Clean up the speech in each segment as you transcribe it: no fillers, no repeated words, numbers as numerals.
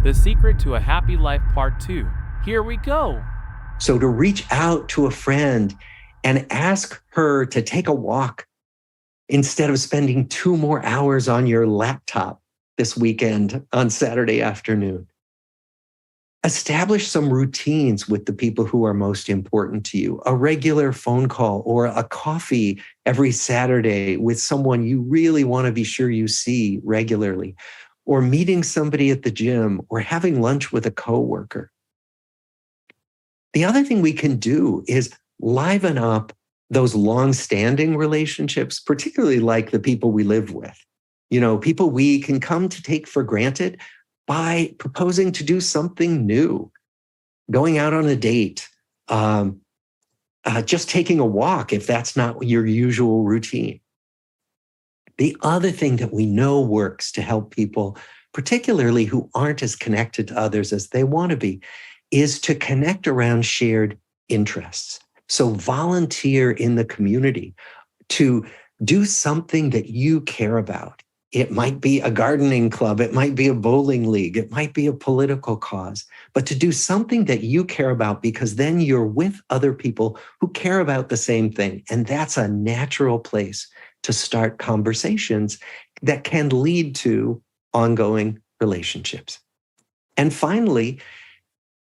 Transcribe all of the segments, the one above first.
The Secret to a Happy Life Part 2. Here we go. So to reach out to a friend and ask her to take a walk instead of spending 2 more hours on your laptop this weekend on Saturday afternoon. Establish some routines with the people who are most important to you. A regular phone call or a coffee every Saturday with someone you really want to be sure you see regularly, or meeting somebody at the gym or having lunch with a coworker. The other thing we can do is liven up those long-standing relationships, particularly like the people we live with. People we can come to take for granted by proposing to do something new, going out on a date, just taking a walk if that's not your usual routine. The other thing that we know works to help people, particularly who aren't as connected to others as they want to be, is to connect around shared interests. So volunteer in the community to do something that you care about. It might be a gardening club, it might be a bowling league, it might be a political cause, but to do something that you care about, because then you're with other people who care about the same thing. And that's a natural place to start conversations that can lead to ongoing relationships. And finally,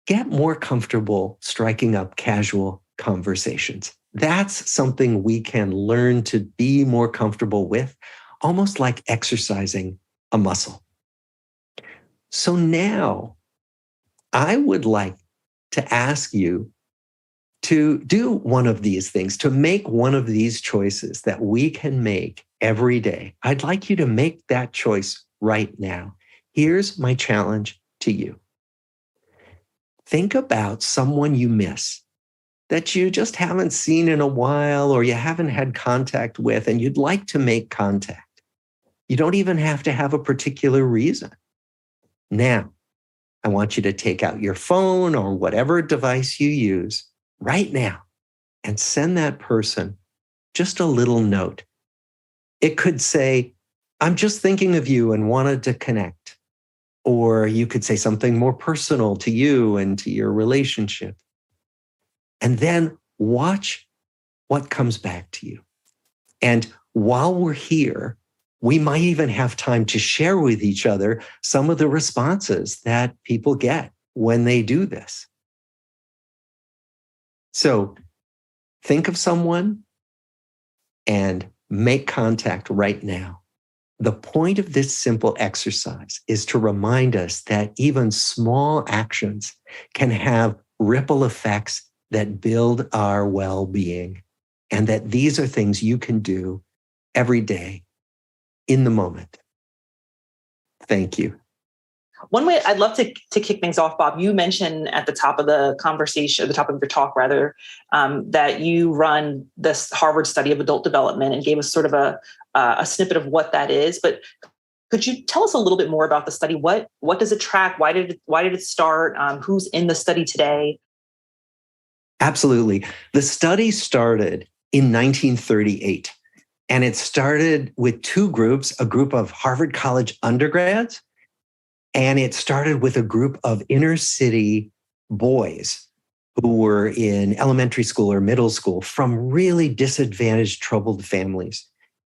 get more comfortable striking up casual conversations. That's something we can learn to be more comfortable with, almost like exercising a muscle. So now I would like to ask you to do one of these things, to make one of these choices that we can make every day. I'd like you to make that choice right now. Here's my challenge to you. Think about someone you miss that you just haven't seen in a while or you haven't had contact with and you'd like to make contact. You don't even have to have a particular reason. Now, I want you to take out your phone or whatever device you use right now and send that person just a little note. It could say, I'm just thinking of you and wanted to connect. Or you could say something more personal to you and to your relationship. And then watch what comes back to you. And while we're here, we might even have time to share with each other some of the responses that people get when they do this. So think of someone and make contact right now. The point of this simple exercise is to remind us that even small actions can have ripple effects that build our well-being, and that these are things you can do every day in the moment. Thank you. One way I'd love to kick things off, Bob, you mentioned at the top of the conversation, the top of your talk rather, that you run this Harvard study of adult development and gave us sort of a snippet of what that is. But could you tell us a little bit more about the study? What does it track? Why did it start? Who's in the study today? Absolutely. The study started in 1938, and it started with 2 groups, a group of Harvard College undergrads, and it started with a group of inner city boys who were in elementary school or middle school from really disadvantaged, troubled families.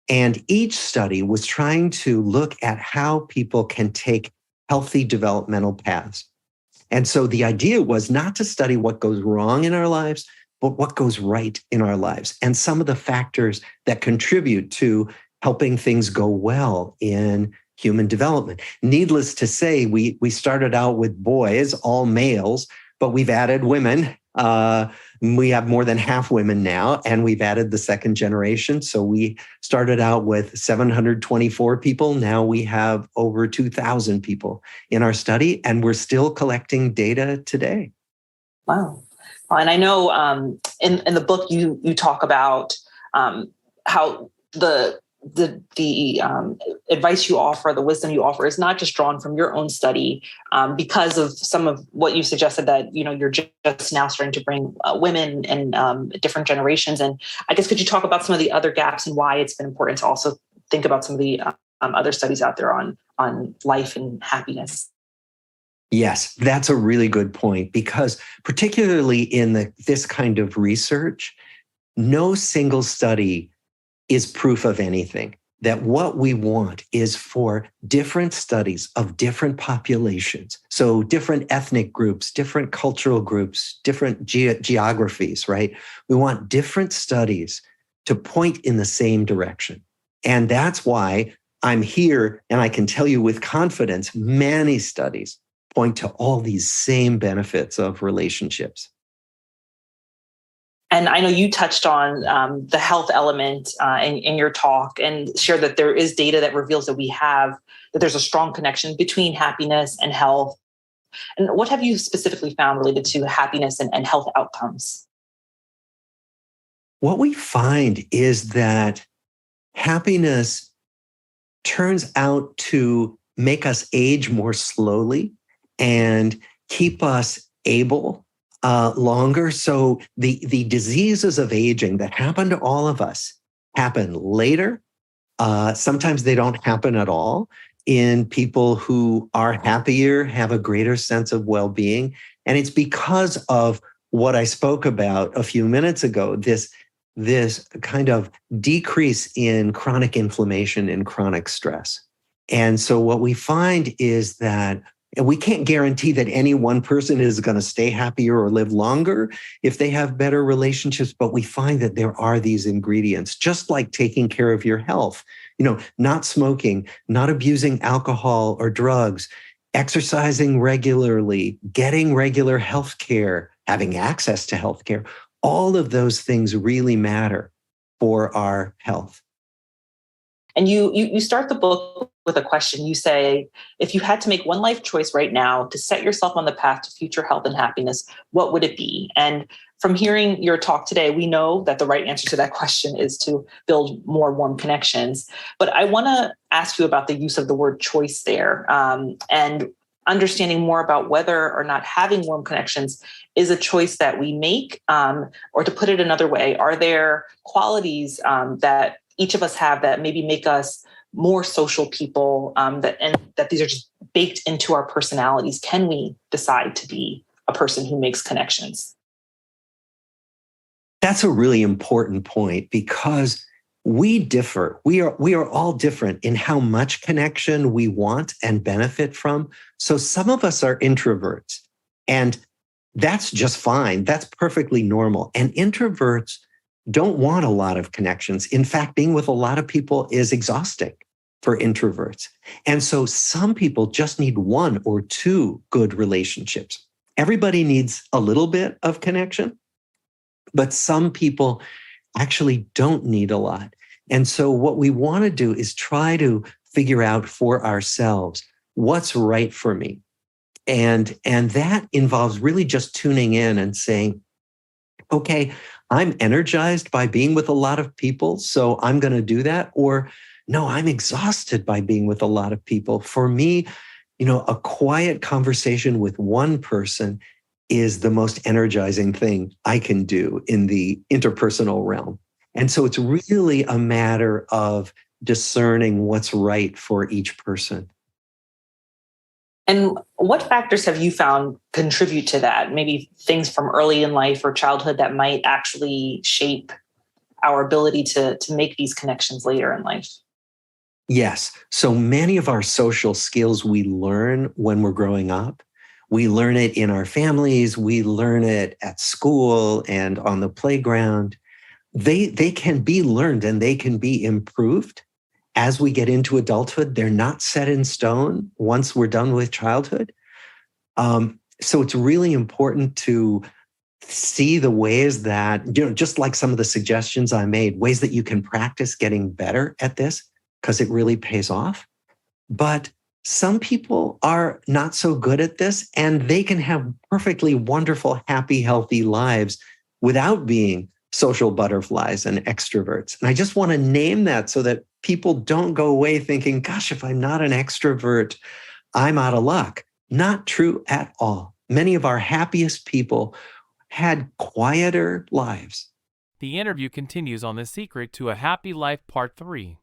And each study was trying to look at how people can take healthy developmental paths. And so the idea was not to study what goes wrong in our lives, but what goes right in our lives and some of the factors that contribute to helping things go well in human development. Needless to say, we started out with boys, all males, but we've added women. We have more than half women now, and we've added the second generation. So we started out with 724 people. Now we have over 2,000 people in our study, and we're still collecting data today. Wow. And I know in the book you talk about how the advice you offer, the wisdom you offer is not just drawn from your own study because of some of what you suggested that, you're just now starting to bring women and different generations. And I guess, could you talk about some of the other gaps and why it's been important to also think about some of the other studies out there on life and happiness? Yes, that's a really good point, because particularly in this kind of research, no single study is proof of anything. That what we want is for different studies of different populations. So different ethnic groups, different cultural groups, different geographies, right? We want different studies to point in the same direction. And that's why I'm here, and I can tell you with confidence, many studies point to all these same benefits of relationships. And I know you touched on the health element in your talk, and shared that there is data that reveals that there's a strong connection between happiness and health. And what have you specifically found related to happiness and health outcomes? What we find is that happiness turns out to make us age more slowly and keep us able longer. So the diseases of aging that happen to all of us happen later. Sometimes they don't happen at all in people who are happier, have a greater sense of well-being. And it's because of what I spoke about a few minutes ago, this kind of decrease in chronic inflammation and chronic stress. And so what we find is that, and we can't guarantee that any one person is going to stay happier or live longer if they have better relationships, but we find that there are these ingredients, just like taking care of your health, not smoking, not abusing alcohol or drugs, exercising regularly, getting regular health care, having access to health care. All of those things really matter for our health. And you start the book with a question. You say, if you had to make one life choice right now to set yourself on the path to future health and happiness, what would it be? And from hearing your talk today, we know that the right answer to that question is to build more warm connections. But I want to ask you about the use of the word choice there, and understanding more about whether or not having warm connections is a choice that we make, or to put it another way, are there qualities that each of us have that maybe make us more social people, and that these are just baked into our personalities? Can we decide to be a person who makes connections? That's a really important point, because we differ. We are all different in how much connection we want and benefit from. So some of us are introverts, and that's just fine. That's perfectly normal. And introverts don't want a lot of connections. In fact, being with a lot of people is exhausting for introverts. And so some people just need one or two good relationships. Everybody needs a little bit of connection, but some people actually don't need a lot. And so what we want to do is try to figure out for ourselves what's right for me. And that involves really just tuning in and saying, okay, I'm energized by being with a lot of people, so I'm going to do that. Or no, I'm exhausted by being with a lot of people. For me, a quiet conversation with one person is the most energizing thing I can do in the interpersonal realm. And so it's really a matter of discerning what's right for each person. And what factors have you found contribute to that? Maybe things from early in life or childhood that might actually shape our ability to make these connections later in life? Yes. So many of our social skills we learn when we're growing up. We learn it in our families. We learn it at school and on the playground. They can be learned and they can be improved as we get into adulthood. They're not set in stone once we're done with childhood. So it's really important to see the ways that, just like some of the suggestions I made, ways that you can practice getting better at this, because it really pays off. But some people are not so good at this, and they can have perfectly wonderful, happy, healthy lives without being social butterflies and extroverts. And I just want to name that so that people don't go away thinking, gosh, if I'm not an extrovert, I'm out of luck. Not true at all. Many of our happiest people had quieter lives. The interview continues on The Secret to a Happy Life Part 3.